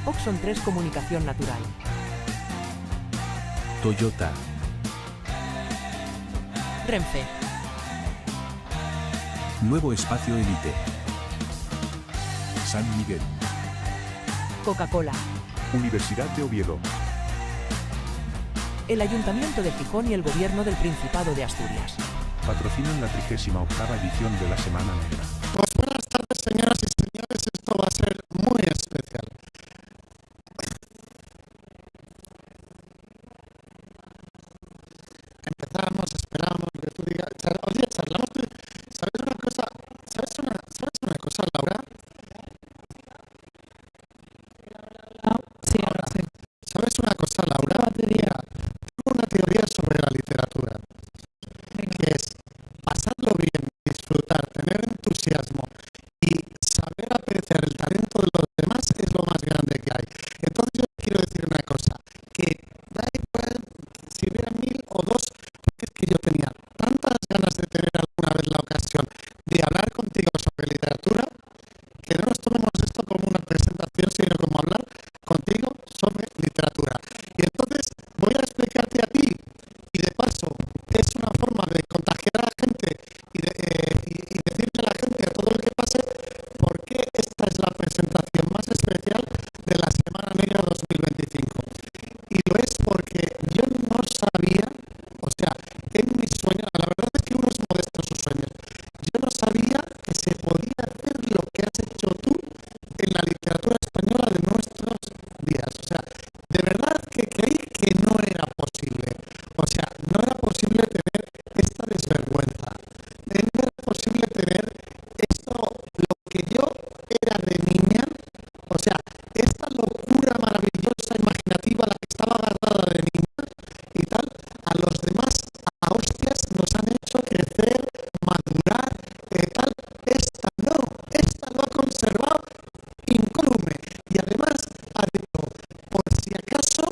Oxon 3 Comunicación Natural. Toyota. Renfe. Nuevo Espacio Elite. San Miguel. Coca-Cola. Universidad de Oviedo. El Ayuntamiento de Gijón y el Gobierno del Principado de Asturias. Patrocinan la 38ª edición de la Semana Negra. Pues buenas tardes, señoras y señores. Esto va a ser muy especial. Empezamos, esperamos que tú digas. Oye, charlamos tú. ¿Sabes una cosa? ¿Sabes una cosa, Laura? Sí, ahora sí. ¿Sabes una cosa, Laura? Mira, tengo una teoría sobre la literatura, que es pasarlo bien, disfrutar, tener entusiasmo y saber apreciar el talento de los demás es lo más grande que hay. Entonces yo quiero decir una cosa, que da igual si hubiera 1000 o 2, porque es que yo tenía tantas ganas de tener alguna vez la ocasión de hablar contigo sobre literatura, que no nos tomemos esto como una presentación, sino como hablar contigo sobre literatura. Y entonces voy a explicarte a ti, y de paso es una forma de contagiar a la gente y decirle a la gente, a todo el que pase, por qué esta es la presentación más especial de la Semana Negra 2025. Y lo es porque yo no sabía, o sea, en mis sueños, la verdad es que uno es modesto en sus sueños, yo no sabía que se podía hacer lo que has hecho tú en la literatura española de nuestros días. O sea, de verdad que creí que no era posible. O sea, no era posible tener esta desvergüenza. No era posible tener esto, lo que yo era de niña. O sea, esta locura maravillosa, imaginativa, la que estaba agarrada de niña y tal, a los demás, a hostias, nos han hecho crecer, madurar, tal. Esta lo ha conservado incólume y además ha dicho, por si acaso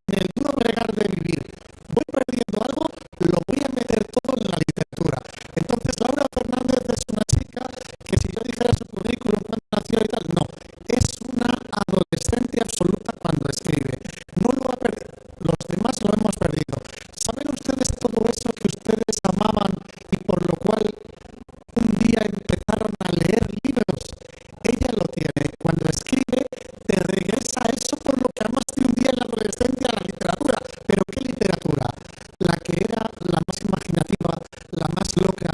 en el duro bregar de vivir voy perdiendo algo, lo voy a meter todo en la literatura. Entonces Laura Fernández es una chica que, si yo dijera su currículum cuando nació y tal, no, es una adolescente absoluta cuando escribe. No lo ha perdido, los demás lo hemos perdido. ¿Saben ustedes todo eso que ustedes amaban y por lo cual un día empezaron a leer libros? Ella lo tiene. Cuando escribe, te regresa a eso por lo que amaste un día en la adolescencia, a la literatura. ¿Pero qué literatura? La que era la más imaginativa, la más loca.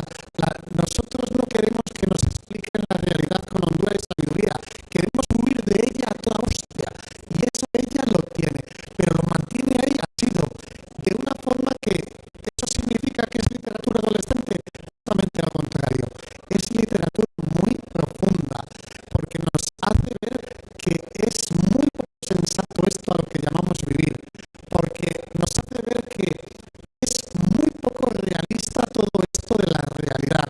Nosotros no queremos que nos expliquen la realidad con hondura y sabiduría. Queremos huir de ella a toda hostia. Y eso ella lo tiene. Pero lo mantiene ahí asido. De una forma que eso significa que es literatura adolescente. Totalmente lo contrario. Es literatura muy profunda, porque nos hace ver que es muy sensato esto a lo que llamamos vivir, porque nos hace ver que es muy poco realista todo esto de la realidad,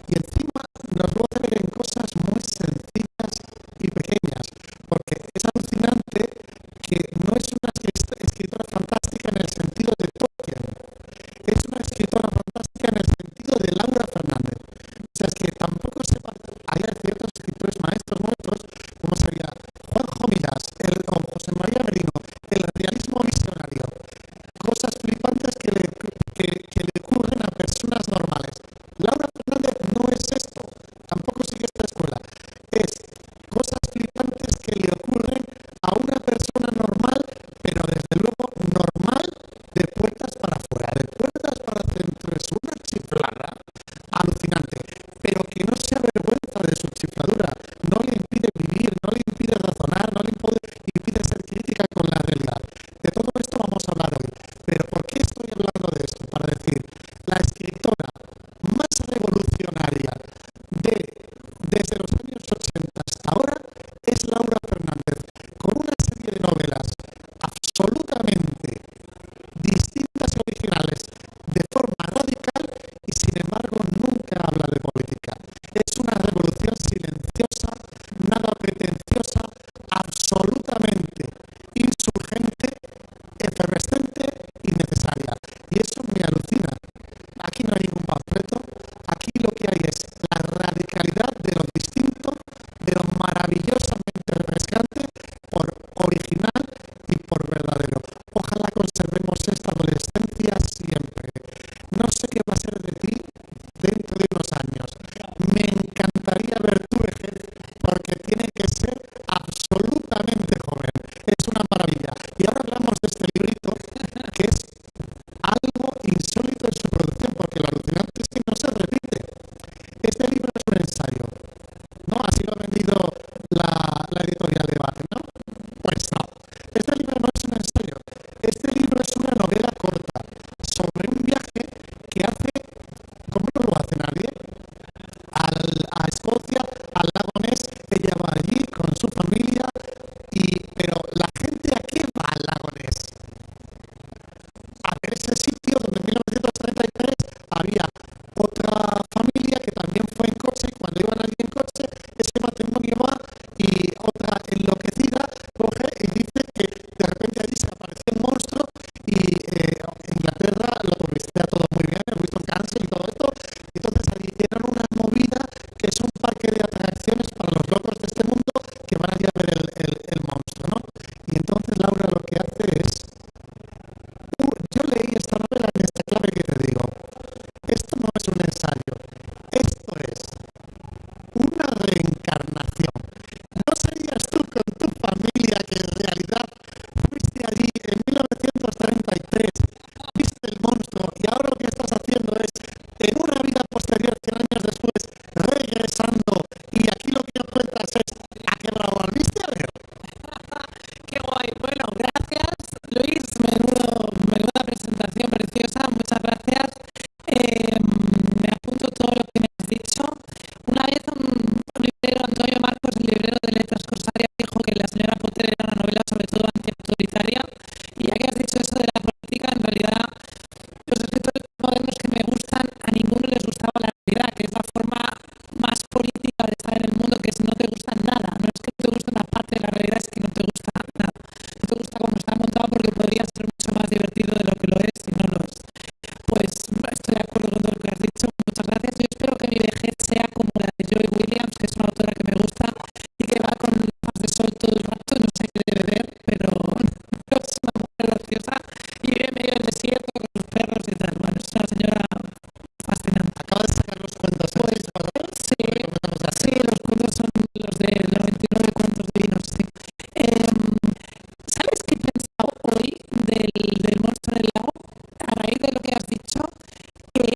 y encima nos lo hace ver en cosas muy sencillas y pequeñas, porque es alucinante que no es una escritora fantástica en el sentido de Tolkien, es una escritora fantástica en el sentido de Laura Fernández. O sea, es que tampoco sepa, hay ciertos escritores maestros nuestros, como sería Juanjo Millás o José María Merino, el realismo visionario, cosas flipantes que le ocurren a personas normales. Laura Fernández no es esto, tampoco sigue esta escuela, es cosas flipantes que le ocurren a una persona normal, pero desde luego normal, de puertas para afuera, de puertas para adentro. Es una chiflada alucinante, pero que no se avergüenza de su chifladura, no le impide vivir, no le impide razonar, no le impide ser crítica con la realidad. De todo esto vamos a hablar hoy. Pero ¿por qué estoy hablando de esto? Para decir, la escritora más revolucionaria desde los años 80 hasta ahora es Laura Fernández, con una serie de novelas absolutamente distintas y originales, de forma radical, y sin embargo nunca habla de política. Es una revolución silenciosa, nada pretenciosa, absolutamente insurgente, efervescente y necesaria. Y eso me alucina. Aquí no hay ningún panfleto, aquí lo que hay es la radicalidad de lo distinto, de lo maravillosamente refrescante, por que ser absolutamente joven. Es una maravilla. Y ahora hablamos de este librito que es algo insólito en su producción, porque lo alucinante es que no se repite. Este libro es un ensayo, ¿no? Así lo ha vendido la editorial Debate, ¿no? Pues no. Este libro no es un ensayo. Este libro es una novela corta sobre un viaje que hace, ¿cómo no lo hace nadie? A Escocia, al lago Ness. Ella va allí con su familia, pero la gente, ¿a qué va al lago Ness? A ver ese sitio donde en 1933 había otra familia que también fue en coche, y cuando iban allí en coche, ese matrimonio va y otra enloquecida coge y dice que de repente allí se apareció un monstruo y Inglaterra lo turistea todo muy bien, el Winston Castle y todo esto. Entonces allí hicieron una movida que es un parque de atracciones para los locos de este mundo que van allí a ver el monstruo, ¿no? Y entonces Laura lo que hace es... yo leí esta novela en esta clave que te digo. Esto no es un ensayo. Esto es una reencarnación. ¿No serías tú con tu familia que en realidad fuiste allí en 1933, viste el monstruo y ahora lo que estás haciendo es, en una vida posterior, 100 años después, regresando y aquí lo que cuentas es a qué bravo volviste a ver? Qué guay. Bueno, gracias, Luis. Menuda presentación preciosa. Muchas gracias. Me apunto todo lo que me has dicho. Una vez un librero, Antonio Marcos, el librero de Letras Corsarias, dijo que La señora Potter era una novela sobre todo antiautoritaria. Y ya que has dicho eso de la política, en realidad los escritores modernos que me gustan, a ninguno les gustaba la realidad, que es la forma más política de estar en el mundo, que es no te gusta nada. No es que no te guste una parte de la realidad, es que no te gusta nada. No te gusta cómo está montado porque podría ser mucho más divertido de lo que lo es si no lo es. Pues estoy de acuerdo con todo lo que has dicho. Muchas gracias. Yo espero que mi vejez sea como la de Joy Williams, que es una autora que me gusta y que va con gafas de sol todo el rato. No sé qué debe ver, pero es una mujer graciosa y vive en medio del desierto con sus perros y tal. Bueno, es una señora fascinante. Acaba de sacar los cuentos. Sí, los cuentos son los de los 29 cuentos divinos, sí. ¿Sabes qué he pensado hoy del monstruo en el lago? A raíz de lo que has dicho, que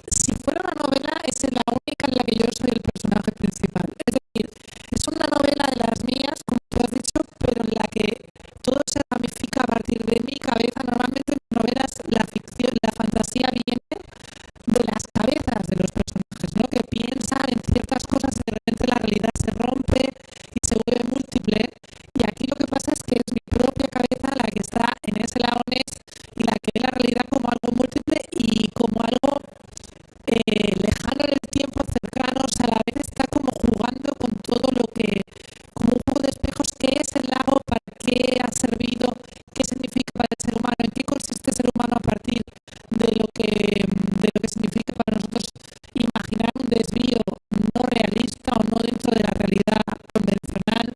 si fuera una novela es la única en la que yo soy el personaje principal. Es decir, es una novela de las mías, como tú has dicho, pero en la que todo se ramifica a partir de mi cabeza. Normalmente en mis novelas la ficción, la fantasía viene de las cabezas de los personajes, ¿no? Que piensan en ciertas cosas y de repente la realidad se rompe y se vuelve múltiple. Y aquí lo que pasa es que es mi propia cabeza la que está en ese lago Ness y la que ve la realidad como algo múltiple y como algo lejano en el tiempo, cercano. O sea, a la vez está como jugando con todo lo que, como un juego de espejos. ¿Qué es el lago? ¿Para qué ha servido? ¿Qué significa para el ser humano? ¿En qué consiste el ser humano a partir de lo que significa para nosotros imaginar un desvío no realista o no dentro de la realidad convencional?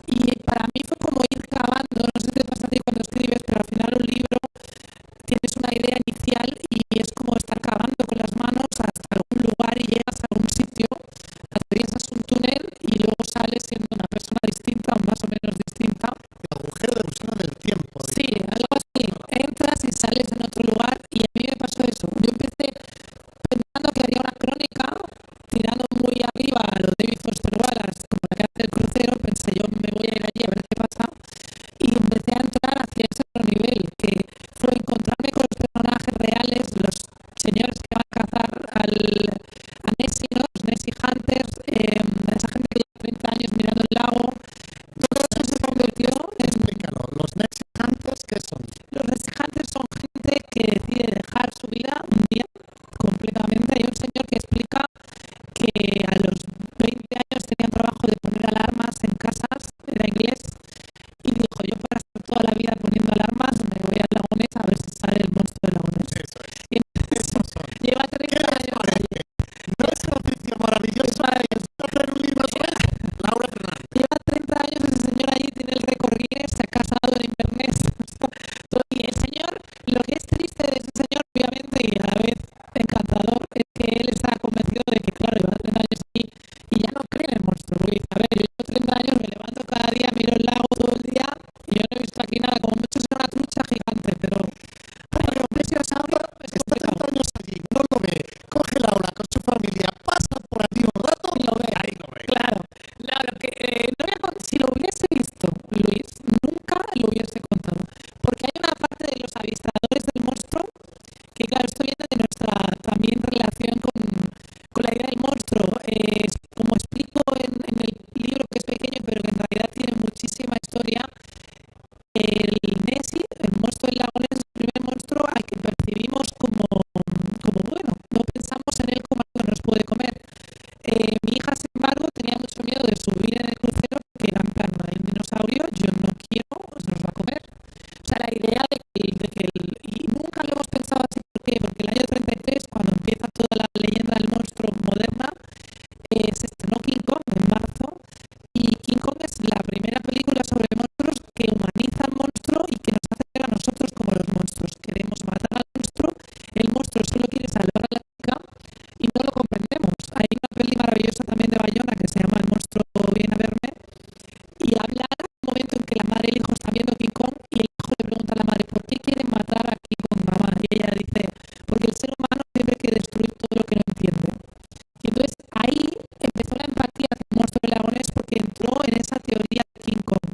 Y para mí fue como ir cavando. No sé si te pasa a ti cuando escribes, pero al final un libro tienes una idea inicial y es como estar cavando con las manos hasta algún lugar y llegas a un sitio, atraviesas un túnel y luego sales siendo una persona distinta o más o menos distinta. El agujero de gusano del tiempo. Sí, algo así. Entras y sales en otro lugar y a mí me pasó eso. Yo empecé pensando que haría una crónica tirando muy arriba a lo David Foster Wallace, como la que hace el crucero. Pensé, yo me voy a ir allí a ver qué pasa. Y empecé a entrar hacia ese otro nivel, que fue encontrarme con los personajes reales, los señores que van a cazar a Nessie, ¿no? Los Nessie Hunters, esa gente que lleva 30 años mirando el lago. Todo eso se convirtió en... Explícalo, los Nessie Hunters, ¿qué son? Los Nessie Hunters son gente que decide dejar su vida un día completamente. Hay un señor que explica que a los 20 años tenía un trabajo de poner alarmas en casas, era inglés, y dijo, yo para estar toda la vida poniendo alarmas me voy al lago Ness a ver si sale el monstruo del lago Ness. Eso es. Y entonces, Esos son. lleva ¿Qué 30 les años. parece? ¿No es un oficio maravilloso? ¿Hacer un libro sobre Laura Fernández? Lleva 30 años ese señor allí, tiene el récord Guinness, se ha casado en Inverness. Y el señor, lo que es triste de ese señor, obviamente, y a la vez encantador, es que él está convencido de que, claro, lleva 30 años allí y ya no cree en el monstruo. historia, el Nessie, el monstruo del lago Ness, es el primer monstruo al que percibimos como bueno. No pensamos en él como algo que nos puede comer. Mi hija, sin embargo, tenía mucho miedo de subir en el crucero porque era en plan, el dinosaurio, yo no quiero, se nos va a comer. O sea, la idea y nunca lo hemos pensado así, ¿por qué? Porque el año 33, cuando empieza toda la leyenda del monstruo moderna, se estrenó King Kong en marzo, y King Kong es la primera película sobre monstruos que humaniza al monstruo y que nos hace ver a nosotros como los monstruos. Queremos matar al monstruo, el monstruo solo quiere salvar a la chica y no lo comprendemos. Hay una peli maravillosa también de Bayona que se llama El monstruo viene a verme, y habla de un momento en que la madre y el hijo están viendo King Kong y el hijo le pregunta a la madre, ¿por qué quieren matar a King Kong, mamá? Y ella dice, porque el ser humano siempre quiere destruir todo lo que no entiende. Y entonces ahí empezó la empatía hacia el monstruo del lago Ness, porque entró en esa teoría de King Kong.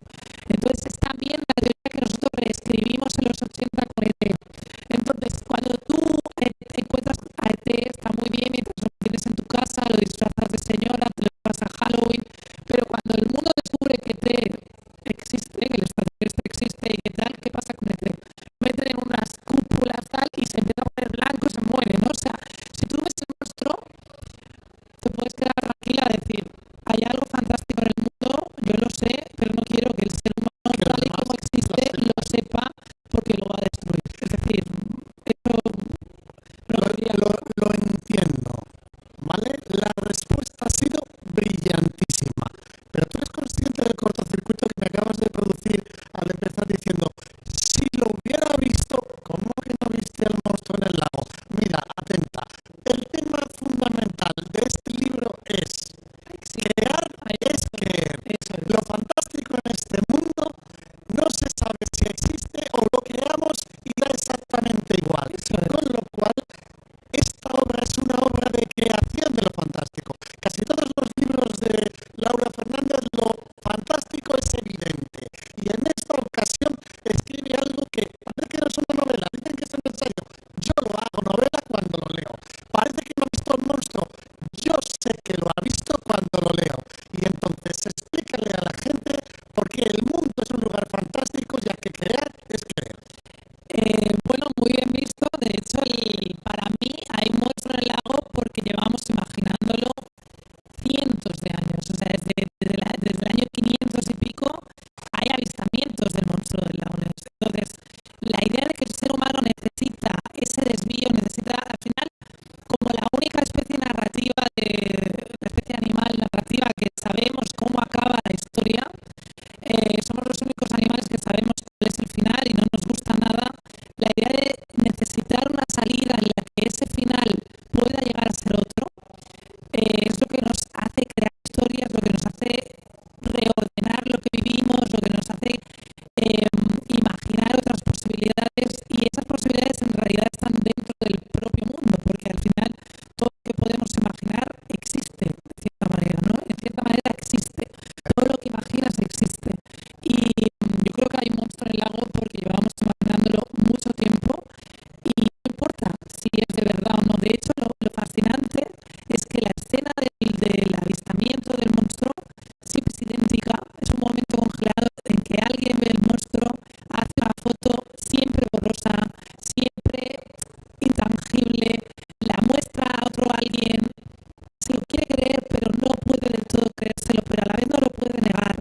Entonces es también la teoría que nosotros reescribimos en los 80 con ET. Entonces cuando tú encuentras a ET está muy bien mientras lo tienes en tu casa, lo disfrazas de señora, te lo llevas a Halloween, pero cuando el mundo descubre que ET existe, que el extraterrestre existe y que tal, ¿qué pasa con ET? Lo meten en unas cúpulas tal y se empieza a poner blanco y se muere, ¿no? O sea, si tú ves el monstruo, te puedes quedar tranquila a decir, hay algo fantástico en el mundo, yo lo sé, pero no quiero que el ser humano tal y como existe lo sepa porque lo va a destruir. Es decir, eso Lo entiendo, ¿vale? La respuesta ha sido brillantísima, pero tú eres consciente del cortocircuito que me acabas de producir al empezar diciendo, si lo hubiera visto, ¿cómo que no viste al monstruo en el lago? Mira, atenta, el tema fundamental de este libro es crear es creer. Lo fantástico en este mundo no se sabe si existe o lo creamos y da exactamente igual. Con lo cual, esta obra es una obra de creación de lo fantástico. Casi todos los libros de Laura Fernández, lo fantástico es evidente. Y en esta ocasión escribe algo que parece que no es una novela, dicen que es un ensayo. Yo lo hago novela cuando lo leo. Parece que no ha visto el monstruo. Yo sé que lo ha visto cuando lo leo. Y entonces explícale a la gente por qué el mundo es un lugar fantástico, ya que crear es creer. bueno, muy bien visto. De hecho, para mí hay un monstruo en el lago porque llevamos imaginándolo cientos de años. O sea, desde el año 500 y pico hay avistamientos del monstruo del lago Ness. Entonces, la idea de que el ser humano necesita ese desvío, necesita, al final, como la única especie narrativa, la especie animal narrativa que sabemos cómo acaba la historia, somos los únicos animales que sabemos cuál es el final y no nos gusta nada. La idea de necesitar una salida en la que ese final pueda llegar a ser otro, es lo que nos hace crear historias, lo que nos hace reordenar lo que vivimos, lo que nos hace imaginar otras posibilidades, y esas posibilidades en realidad están dentro del propio mundo, porque al final todo lo que podemos imaginar existe de cierta manera, ¿no? En cierta manera existe, todo lo que imaginas existe, y yo creo que hay un monstruo en el lago porque llevamos imaginándolo mucho tiempo y no importa si es de verdad o no. De hecho, lo fascinante es que la escena del avistamiento del monstruo siempre es idéntica, es un momento congelado en que alguien ve el monstruo, hace una foto siempre borrosa, siempre intangible, la muestra a otro alguien, se lo quiere creer pero no puede del todo creérselo, pero a la vez no lo puede negar.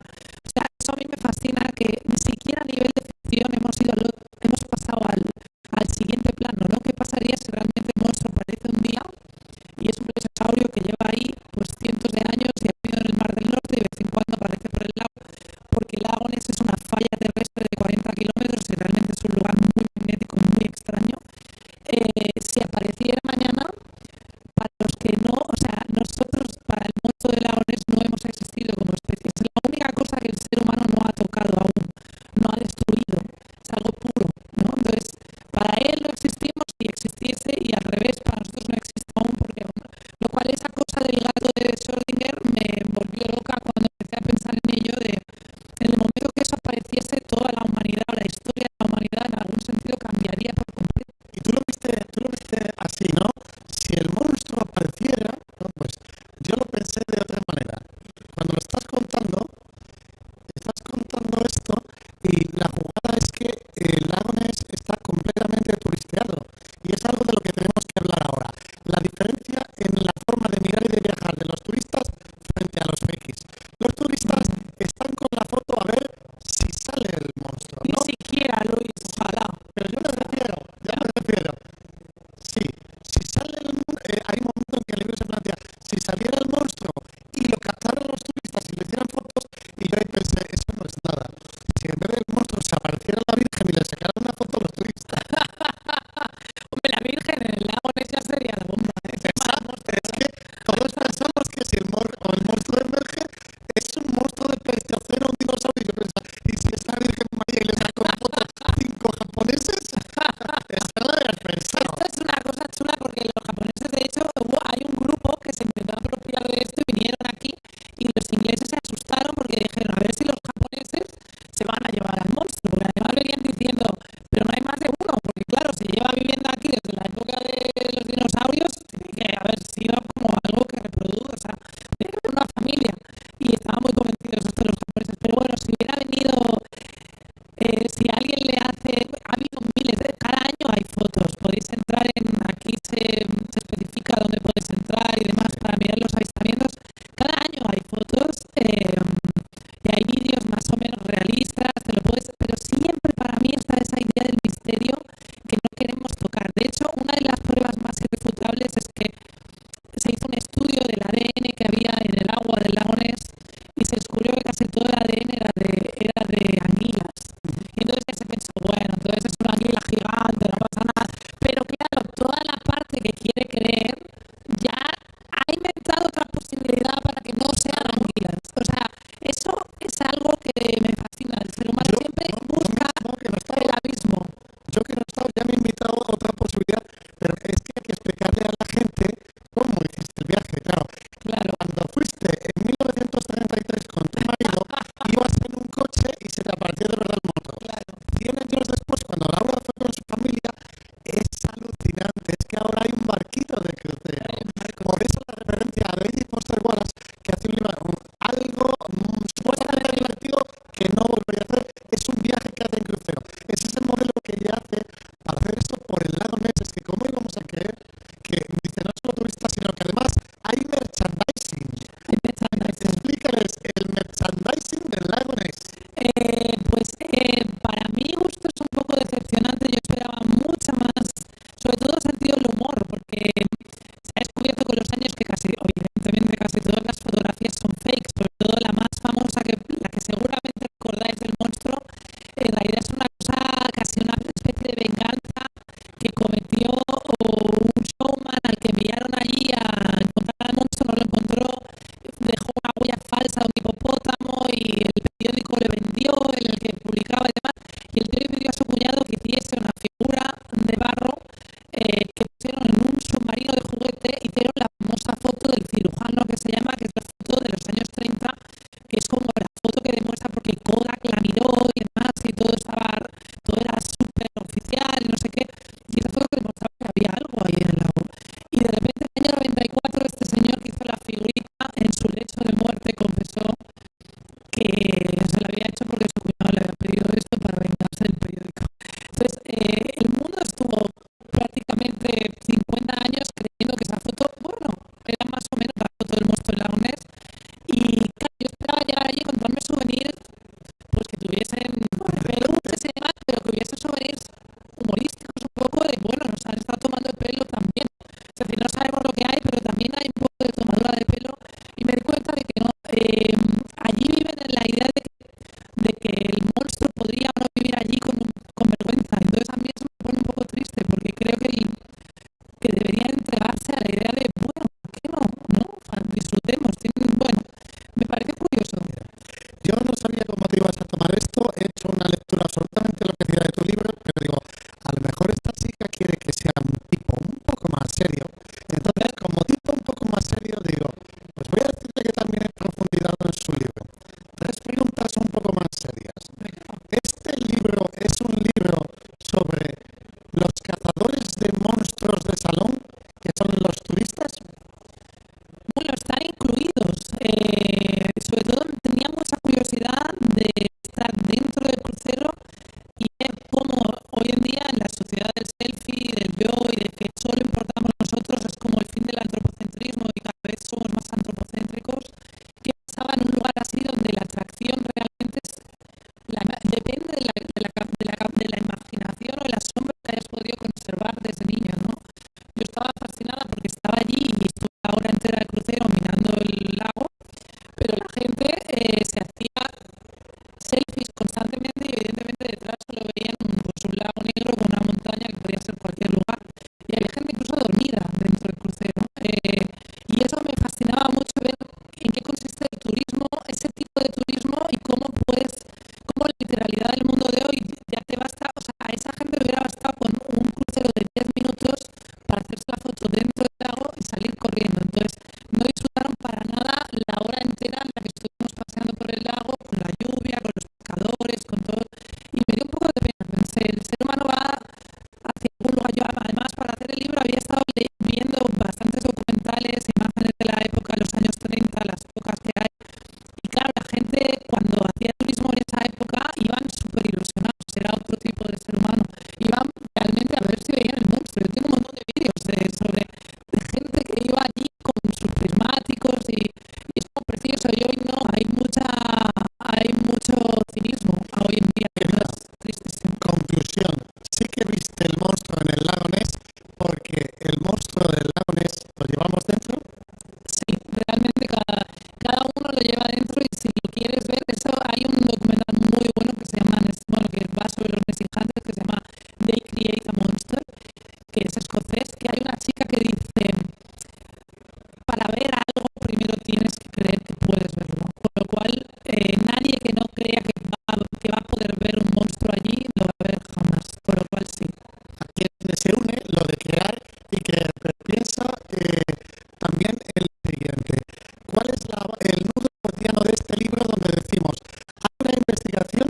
O sea, eso a mí me fascina, que ni siquiera a nivel de ficción hemos pasado al siguiente plano, ¿no? ¿Qué pasaría si realmente el monstruo aparece un día y es un dinosaurio que lleva ahí pues cientos de años y ha vivido en el Mar del Norte y de vez en cuando aparece por el lago, porque el lago Ness es una falla terrestre de 40 kilómetros y realmente es un lugar muy magnético y muy extraño? Si apareciera mañana, para los que no, o sea, nosotros, para el monstruo del lago Ness no hemos existido como especie. Es la única cosa que el ser humano no ha tocado aún, no ha destruido, es algo puro, ¿no? Entonces, para él no existimos si existiese, y al revés, para nosotros no existe aún, porque lo cual esa cosa del gato de Schrödinger me volvió loca cuando empecé a pensar en ello, en el momento que eso apareciese, toda la humanidad o la historia de la humanidad en algún sentido cambiaría por completo. Y tú lo viste así, ¿no? Si el monstruo apareciera, ¿no? Pues yo lo pensé de otra manera. Cuando lo estás contando esto Y la jugada es que el lago Ness está completamente turisteado y es algo de lo que tenemos que hablar ahora. La diferencia en la forma de mirar y de viajar de los turistas frente a los frikis. Los turistas están con la foto a ver si sale el monstruo, ¿no? Ni siquiera, Luis, ojalá. Pero yo me refiero. Sí, si sale hay un momento en que el libro se plantea, si saliera el monstruo y lo captaran los turistas y le hicieran fotos, y yo ahí pensé, eso no es nada. Si en vez del monstruo se apareciera la Virgen y le sacaran una foto a los turistas. Hombre, la Virgen en el lago Ness ya sería la bomba. Exacto, es que todos pensamos que si el monstruo emerge es un monstruo de Pleistoceno, un dinosaurio, y yo pensaba, ¿y si es la Virgen María y le saco una foto a 5 japoneses? Eso no lo habías pensado. Esto es una cosa chula porque los japoneses, de hecho, hay un grupo que se intentó apropiar de esto y vinieron aquí y los ingleses se asustaron porque dijeron, a ver si los japoneses se van a llevar al monstruo, porque además venían diciendo, pero no hay más de uno, porque claro, si lleva viviendo aquí desde la época de los dinosaurios, tiene que haber sido como algo que reproduce, o sea, tiene que haber una familia, y estaban muy convencidos esto los japoneses, pero bueno, si hubiera venido, si alguien le hace, ha habido miles, cada año hay fotos, podéis entrar aquí se especifica dónde podéis entrar y demás para mirar los avistamientos, cada año hay fotos, y hay vídeos más o menos realistas, te lo puedes, pero siempre para mí está esa idea del misterio que no queremos tocar. De hecho, una de las pruebas más irrefutables es que se hizo un estudio del ADN que había en el agua del lago Ness y se descubrió que casi todo el ADN era de anguilas. Y entonces ya se pensó, bueno, entonces es una anguila gigante, no pasa nada. Pero claro, toda la parte que quiere creer ya ha inventado otra posibilidad para que no sean anguilas. O sea, eso es algo que me fascina. El ser humano siempre busca el abismo. Yo que no he estado, ya me he invitado a otra posibilidad, pero es que hay que explicarle a la gente cómo hiciste el viaje. Claro, cuando fuiste en 1933 con tu marido, ibas en un coche y se te apareció de verdad el monstruo. 100 años después, cuando Laura fue con su familia, es alucinante. Es que ahora hay un barquito de crucero. Por eso la referencia a David Foster Wallace, que hace un libro, algo supuestamente divertido que no volvería a hacer, es un viaje que hace en crucero. Ese es el modelo que ella hace para hacer esto por el lago Ness. Es que cómo íbamos a creer que dice no solo turistas, sino que además hay merchandising. Explícales el merchandising del lago Ness. Para mi gusto es un poco decepcionante. Yo esperaba mucho más, sobre todo sentido del humor, porque se ha descubierto con los años que evidentemente casi todas las fotografías son fake, sobre todo la más famosa, la que seguramente recordáis del monstruo, en realidad es una cosa, casi una especie de venganza que cometió un showman al que enviaron allí a encontrar al monstruo, no lo encontró, dejó una huella falsa de un hipopótamo y el periódico le vendió, en el que publicaba y demás, y el tío le pidió a su cuñado que hiciese una figura de barro que pusieron en un submarino de juguete, hicieron la famosa foto del cirujano que se llama, que es la foto de los años 30, que es como la foto que demuestra porque Kodak la miró y demás, y todo era súper oficial y no sé qué, y esa foto que demostraba que había algo ahí en el lago. Y de repente en el año 94 este señor que hizo la figurita en su lecho de muerte confesó que se lo había hecho porque su cuñado le había pedido esto para vengarse del periódico. Entonces, el mundo estuvo prácticamente 50 años creyendo que esa foto, bueno, era más o menos la foto del monstruo del lago Ness. Y claro, yo esperaba llegar allí y encontrarme souvenirs pues que tuviesen peluches y demás, pero que hubiese souvenirs humorísticos un poco de, bueno, nos han estado tomando el pelo también. Es decir, no sabemos lo que hay, pero también hay un poco de tomadura de pelo. Y me di cuenta de que no, allí viven en la idea de que el monstruo podría o no vivir allí con vergüenza. Entonces a mí eso me pone un poco triste porque creo que deberían entregarse a la idea de, bueno, ¿por qué no? ¿No? O sea, disfrutemos. Bueno, me parece curioso. Yo no sabía cómo te ibas a tomar esto, he hecho una lectura absolutamente enloquecida de tu libro, pero digo, a lo mejor esta chica quiere que sea un tipo un poco más serio. Entonces, como tipo un poco más serio, digo, pues voy a decirte que también he profundizado en su libro. 3 preguntas un poco más serias. Este libro es un libro sobre los cazadores de monstruos de salón, que son los turistas. Bueno, están incluidos. Sobre todo tenía mucha curiosidad de estar dentro del crucero nosotros es como el fin del antropocentrismo y cada vez somos más antropocéntricos. ¿Qué pasaba en un lugar así donde la atracción realmente depende de la imaginación o el asombro que hayas podido conservar desde niño, ¿no? Yo estaba fascinada porque estaba allí y estuve la hora entera de crucero mirando el lago, pero la gente se hacía selfies constantemente y evidentemente detrás solo veían un lago negro con una montaña que podía ser cualquier lugar. Y había gente incluso dormida dentro del crucero. Y eso me fascinaba mucho ver en qué consiste el turismo, ese tipo de turismo y cómo la literalidad del mundo de hoy ya te basta, o sea, a esa gente le hubiera bastado con un crucero de 10 minutos para hacerse la foto dentro del lago y salir corriendo. Entonces, no disfrutaron para nada la hora entera en la que estuvimos paseando por el lago, con la lluvia, con los pescadores, con todo. Y me dio un poco de pena. Pensé, el ser humano va hacia algún lugar. Yo, además, para hacer el libro había estado viendo bastantes documentales, imágenes de la época, los años 30, las pocas que hay. Y claro, la gente cuando hacía turismo en esa época iban súper ilusionados, era otro tipo de ser humano. Iban realmente a ver si veían el monstruo. Yo tengo un montón de vídeos de gente que iba allí con sus prismáticos y es como precioso. Y hoy no, hay mucho cinismo hoy en día. Es tristísimo. Conclusión, sí que viste el monstruo en el lago Ness porque el monstruo del lago Ness lo llevamos dentro. Sí, realmente cada uno lo lleva dentro y si lo quieres ver, eso hay un documental muy bueno que se llama, que va sobre los nesijantes, que se llama They Create a Monster, que es escocés, que hay una chica que dice, para ver algo primero tienes que creer que puedes verlo, con lo cual nadie que no crea que va a poder ver un monstruo allí lo va a ver jamás, con lo cual sí. Aquí es donde se une lo de crear y creer, pero piensa también el siguiente. ¿Cuál es el nudo cotidiano de este libro donde decimos hay una investigación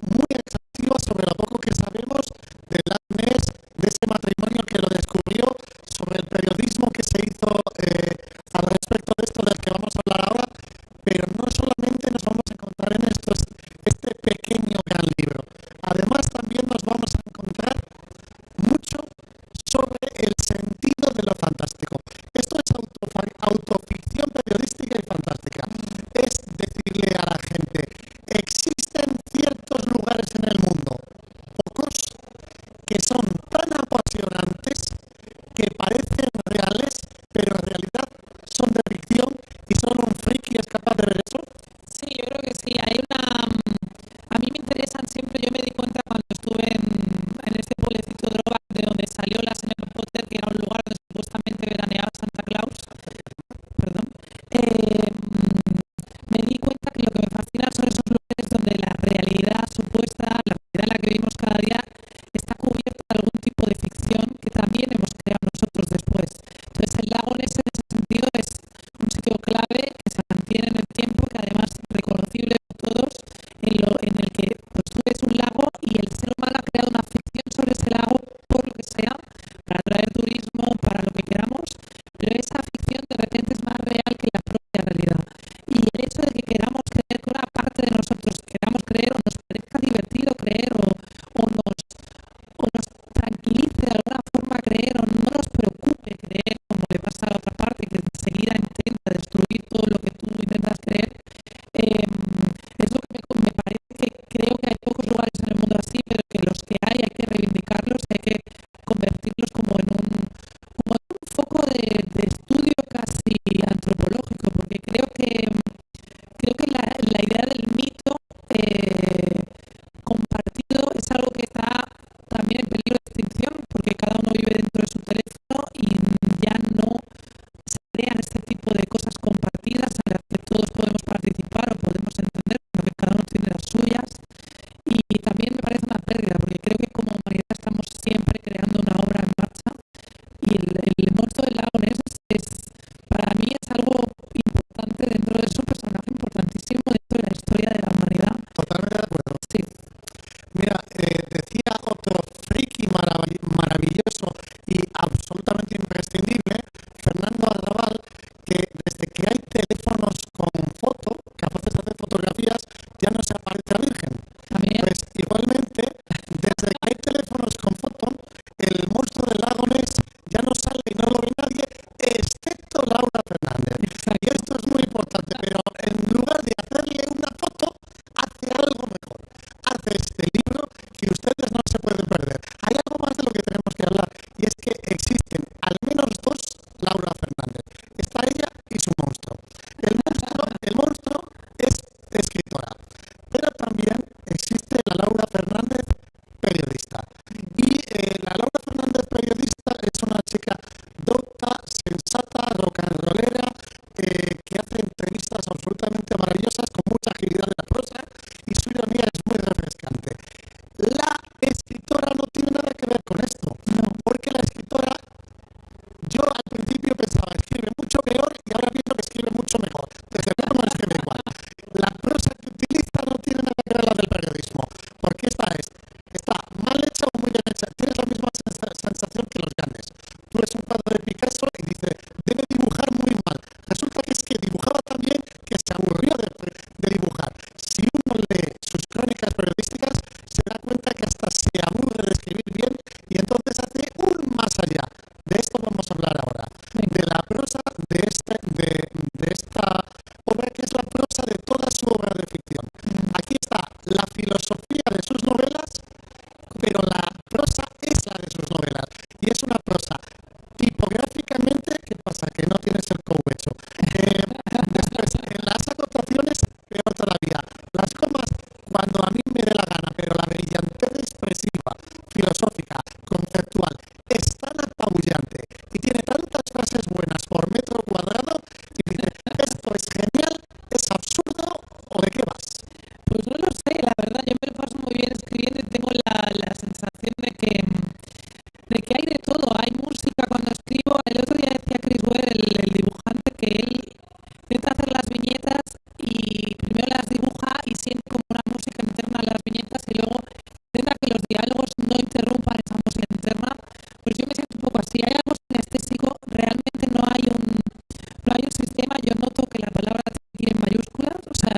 muy exhaustiva sobre lo poco que sabemos del lago Ness, de ese matrimonio que lo descubrió, sobre el periodismo que se hizo al respecto de esto del que vamos a hablar ahora, pero no solamente nos vamos a encontrar en este pequeño gran libro, además también nos vamos a encontrar mucho sobre el sentido de lo fantástico. Esto es autoficción periodística y fantástica. Es decirle a la gente, existen ciertos lugares en el mundo, pocos, que son tan apasionantes que parecen reales, pero en realidad son de ficción y solo un friki es capaz de ver eso. Sí, yo creo que sí. A mí me interesan siempre, yo me di cuenta cuando estuve en este pueblecito Drobak, de donde salió la señora Potter, que era un lugar donde supuestamente veraneaba Santa Claus. Perdón. Me di cuenta que lo que me fascina son esos lugares donde la realidad supuesta, la realidad en la que vivimos cada día, está cubierta de algún tipo de ficción que también hemos creado nosotros después. Entonces el lago Ness en ese sentido es un sitio clave que se mantiene en el tiempo, que además es reconocible por todos, en el que pues, tú ves un lago y el ser humano ha creado una ficción sobre ese lago por lo que sea, para atraer turismo, para lo que queramos, pero esa ficción de repente es más real que la propia realidad. Y el hecho de que queramos creer, que una parte de nosotros queramos creer o nos parezca divertido creer o nos tranquilice de alguna forma creer o no nos preocupe creer, como le pasa a la otra parte que enseguida intenta destruir todo lo que tú intentas creer, es lo que me parece que creo que hay pocos lugares en el mundo así, pero que los que hay que reivindicarlos y hay que convertirlos como en un foco de estudio casi antropológico, porque creo que la idea del mito compartido es algo que está también en peligro de extinción, porque cada uno vive dentro de su teléfono y ya no se crean este tipo de cosas compartidas en las que todos podemos participar o podemos entender, sino que cada uno tiene las suyas. Y también me parece una pérdida, porque creo que como humanidad estamos siempre creando una obra en marcha y el monstruo del lago Ness para mí es algo importante dentro de su personaje, importantísimo dentro de la historia de la humanidad. Totalmente de acuerdo. Sí. Mira, decía otro friki maravilloso y absolutamente imprescindible, Fernando Arrabal, que desde que hay teléfonos con foto, capaces de hacer fotografías, ya no se aparece la Virgen. También. Pues igualmente, desde que hay teléfonos con foto, el monstruo del lago Ness ya no sale y no escritora, pero también existe la Laura Fernández, periodista. Y la Laura Fernández, periodista, es una chica docta, sensata, rock and rollera, que hace entrevistas absolutamente maravillosas con mucha agilidad de la prosa y su ironía es muy refrescante. La escritora no tiene nada que ver con esto, porque la escritora, yo al principio pensaba, escribe mucho peor y ahora viendo que escribe mucho mejor. Desde luego no escribe igual. La prosa que utiliza no tiene nada que ver la del periodismo, porque está mal hecha o muy bien hecha. Tienes la misma sensación que los Llanes. Tú ves un cuadro de Picasso y dices, debe dibujar muy mal. Resulta que es que dibujaba tan bien que se aburrió de dibujar. Si uno lee sus crónicas periodísticas, se da cuenta que hasta se aburre de escribir bien y entonces hace un más allá. De esto vamos a hablar ahora. De la prosa de esta obra, que es la prosa de toda su obra de ficción. Aquí está la filosofía de sus novelas, pero la prosa es la de sus novelas. Y es una prosa tipográficamente, ¿qué pasa? Que no tienes el cohecho. Después, en las acotaciones, peor todavía. Las comas, cuando a mí me dé la gana, pero la brillantez expresiva, filosófica, conceptual, es tan apabullante y tiene tantas frases buenas por metro cuadrado y dices, esto es genial, es absurdo, ¿o de qué vas? Pues no lo sé, la verdad, yo me lo paso muy bien escribiendo y tengo la sensación de que hay de todo. Hay música cuando escribo. El otro día decía Chris Ware, el dibujante, que él intenta hacer las viñetas y primero las dibuja y siente como una música interna a las viñetas y luego intenta que los diálogos no interrumpan esa música interna. Pues yo me siento un poco así. Hay algo sinestésico, realmente no hay un sistema. Yo noto que la palabra tiene que ir en mayúsculas, o sea,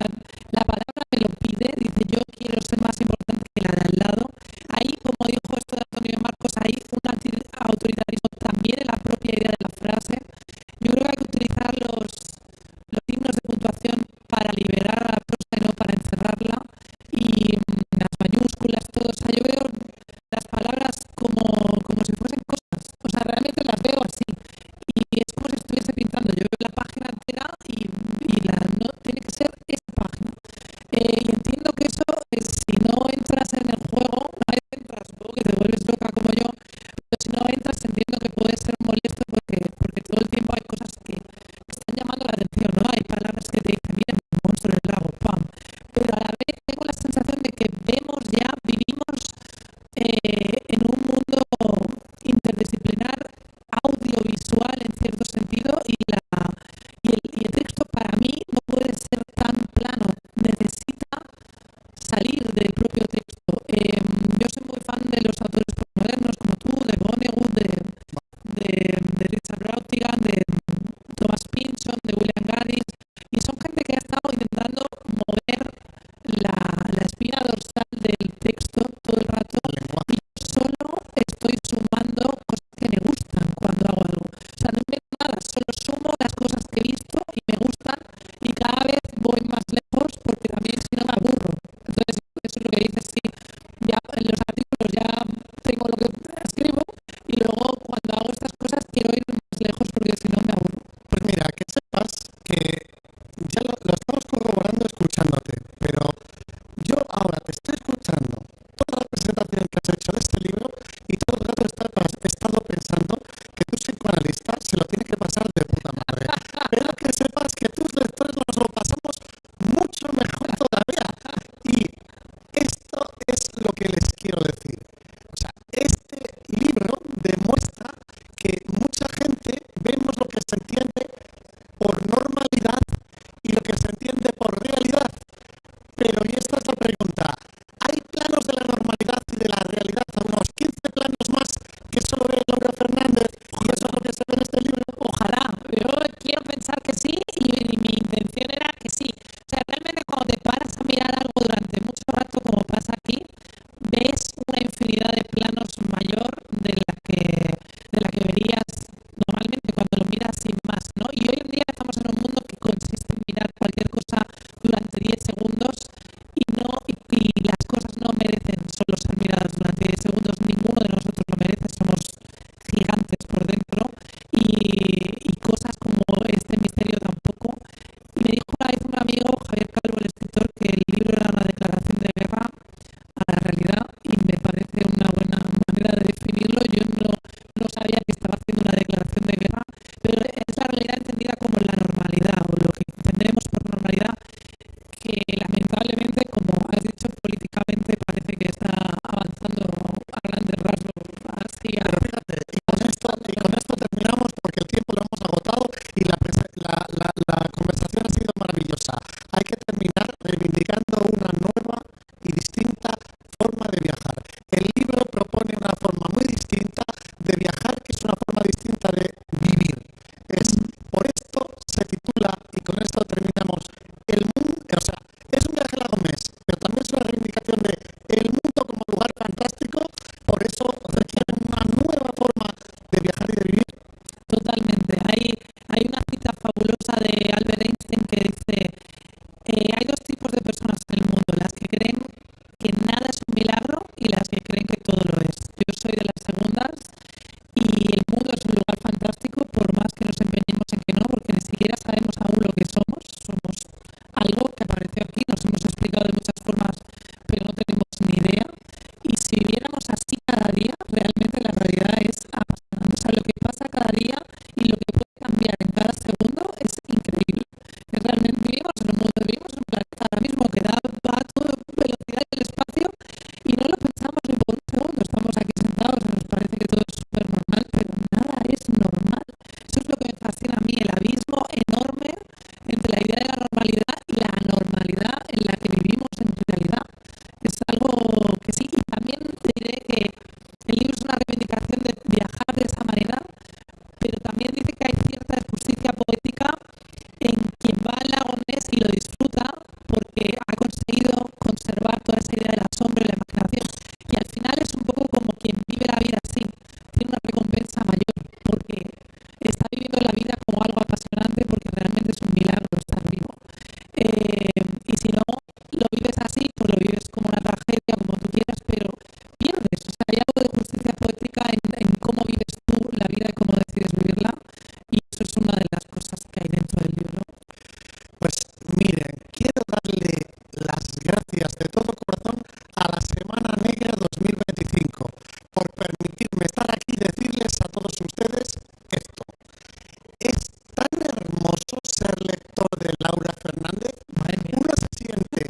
la palabra me lo pide, dice yo quiero ser más importante que la de al lado. Ahí, como dijo esto de Antonio Marcos, hay un autoritarismo también en la propia idea de la frase. Yo creo que hay que utilizar los signos de puntuación para liberar a la prosa y no para encerrarla, y las mayúsculas, todo. O sea, yo veo las palabras como si fuesen cosas, o sea, realmente las veo así y es como si estuviese pintando. Yo veo la página entera y no tiene que ser esa página, y entiendo que eso es, si no entras en el juego, una vez entras, luego que te vuelves loca como yo, pero si no entras entiendo que puede ser molesto porque todo el tiempo hay cosas que están llamando la atención, ¿no? Hay palabras que te dicen, bien, monstruo del lago, pam, pero a la vez tengo la sensación de que vivimos en un mundo interdisciplinar, audiovisual en cierto sentido, y el texto para mí no puede ser tan plano, necesita salir del propio texto. Yo soy muy fan de los autores postmodernos como tú, de Vonnegut, de Richard Brautigan, de Thomas Pynchon, de William Gaddis, y son gente que ha estado intentando mover la espina dorsal del texto todo el rato, y yo solo estoy sumando cosas que me gustan cuando hago algo. O sea, no invento nada, solo sumo las cosas que he visto y me gustan, y cada vez voy más lejos porque también si no me aburro. Entonces, eso es lo que dices, sí, ya en los artículos ya tengo lo que escribo y luego cuando hago estas cosas quiero ir más lejos porque si no me aburro. Pues mira, que sepas que ya lo estamos corroborando escuchándote, pero yo ahora te estoy escuchando toda la presentación que has hecho de este libro y todo el rato he estado pensando que tu psicoanalista se lo tiene que pasar de puta madre. Pero que sepas que tus lectores nos lo pasamos mucho mejor todavía. Y esto es lo que les quiero decir. O sea, este libro demuestra que mucha gente vemos lo que se entiende por normalidad y lo que se entiende por realidad. Pero, y esta es la pregunta, ¿hay planos de la normalidad y de la realidad a unos 15 planos más que solo ve Laura Fernández? Y eso es lo que se ve en este libro. Ojalá, yo quiero pensar que sí y mi intención era que sí. O sea, realmente cuando te paras a mirar algo durante mucho rato, como pasa aquí, ves una infinidad de planos mayor de la que verías normalmente cuando lo miras sin más, ¿no? Y hoy en día estamos en un mundo que consiste en mirar cualquier cosa durante 10 segundos y las cosas no merecen solo ser miradas durante 10 segundos. Ninguno de nosotros lo merece, somos gigantes por dentro y cosas como este misterio tampoco. Y me dijo una vez un amigo, Javier Calvo, el escritor, que que parece que está avanzando a grandes rasgos así Pero fíjate, y con esto terminamos porque el tiempo lo hemos agotado y la conversación ha sido maravillosa. Hay que terminar reivindicando una nueva y distinta forma de viajar. El libro propone una forma muy distinta de viajar, que es una forma distinta de vivir. Por esto se titula, y con esto terminamos, el mundo, o sea, es un viaje largo mes, pero también es una reivindicación de el mundo como lugar fantástico. Por eso requiere una nueva forma de viajar y de vivir. Totalmente. Hay una cita fabulosa de Albert Einstein que dice hay dos tipos de personas en el mundo, las que creen que nada es un milagro y las que creen que todo lo es. Yo soy de las segundas y el mundo es un lugar fantástico por más que nos empeñemos en que no, porque ni siquiera sabemos aún lo que somos. Somos algo que apareció aquí, nos hemos explicado de muchas formas, pero no tenemos ni idea. Y si viviéramos así cada día, realmente la realidad es apasionante. O sea, lo que pasa cada día y lo que puede cambiar en cada segundo es increíble. Es realmente, vivimos en un mundo, vivimos en un planeta ahora mismo que va a toda velocidad en el espacio y no lo pensamos ni por un segundo. Estamos aquí sentados y nos parece que todo es súper normal, pero nada es normal. Eso es lo que me fascina a mí, el abismo enorme entre la idea de la normalidad y la anormalidad en la que vivimos en realidad. Es algo que sí, y también te diré que el libro es una reivindicación de viajar de esa manera, pero también dice que hay cierta justicia poética en quien va al lago Ness y lo disfruta porque ha conseguido conservar toda esa idea del asombro y la imaginación. Y al final es un poco como quien vive la vida así, tiene una recompensa mayor porque está viviendo la vida como algo apasionante, porque realmente es un milagro estar vivo. Y si no lo vives así, pues lo vives como una tragedia, como tú quieras, pero pierdes. O sea, hay algo de justicia poética en cómo vives tú la vida y cómo decides vivirla, y eso es una de las cosas que hay dentro del libro. Pues miren, quiero darle las gracias de todo corazón a la Semana Negra 2025 por permitirme estar aquí y decirles a todos ustedes esto. Es tan hermoso ser lector de Laura Fernández. Uno se siente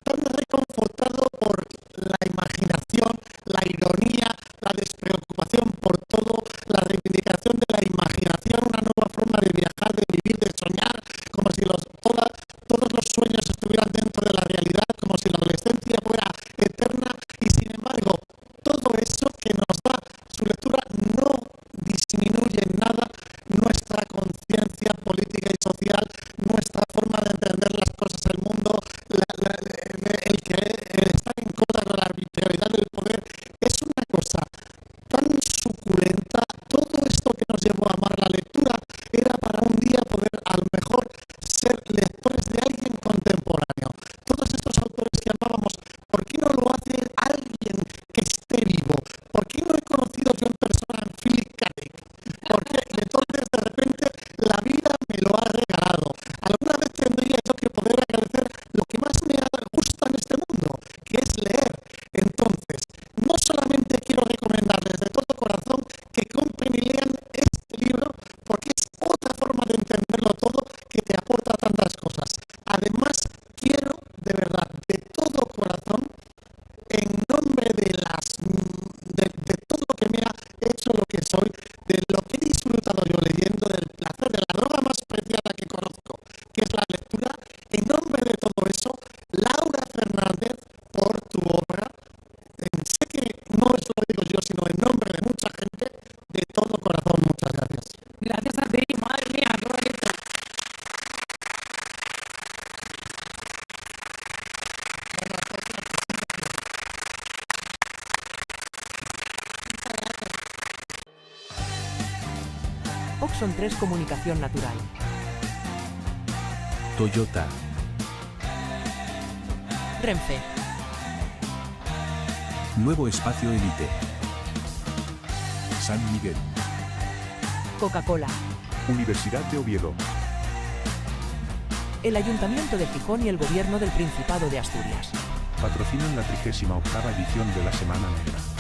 tan reconfortado por la imaginación, la ironía, la despreocupación por todo, la reivindicación de la imaginación, una nueva forma de viajar, de vivir, de soñar, como si todos los sueños estuvieran dentro de la realidad, como si la adolescencia fuera eterna, y sin embargo, todo eso que nos da su lectura no disminuye en nada nuestra conciencia política y social, nuestra forma de entender las cosas del mundo, el que estar en contra de la arbitrariedad del poder. Es una cosa tan suculenta. Todo esto que nos llevó a amar la lectura era para un día poder a lo mejor ser lectores de alguien contemporáneo. Todos estos autores que amábamos, ¿por qué no lo hace alguien que esté vivo? ¿Por qué no he conocido yo en persona a Philip K. Dick? Porque entonces de repente la vida me lo ha regalado. Alguna vez tendría yo que poder agradecer lo que más me gusta en este mundo, que es leer. Entonces, no solamente quiero recomendarles de todo corazón que compren y lean este libro, porque es otra forma de entenderlo todo que te aporta tantas cosas. Además, quiero de verdad, de todo corazón, en nombre de todo lo que me ha hecho lo que soy, de lo que he disfrutado yo leyendo, del placer, de la droga más preciada que conozco, que es la lectura, en nombre de todo eso, Laura Fernández, por tu obra, sé que no es lo digo yo, sino en nombre de mucha gente, de todo corazón, muchas gracias. Gracias a ti, madre mía, qué bonito. Oxon 3 Comunicación Natural. Toyota. Renfe. Nuevo espacio Elite. San Miguel. Coca-Cola. Universidad de Oviedo. El Ayuntamiento de Gijón y el Gobierno del Principado de Asturias. Patrocinan la 38ª edición de la Semana Negra.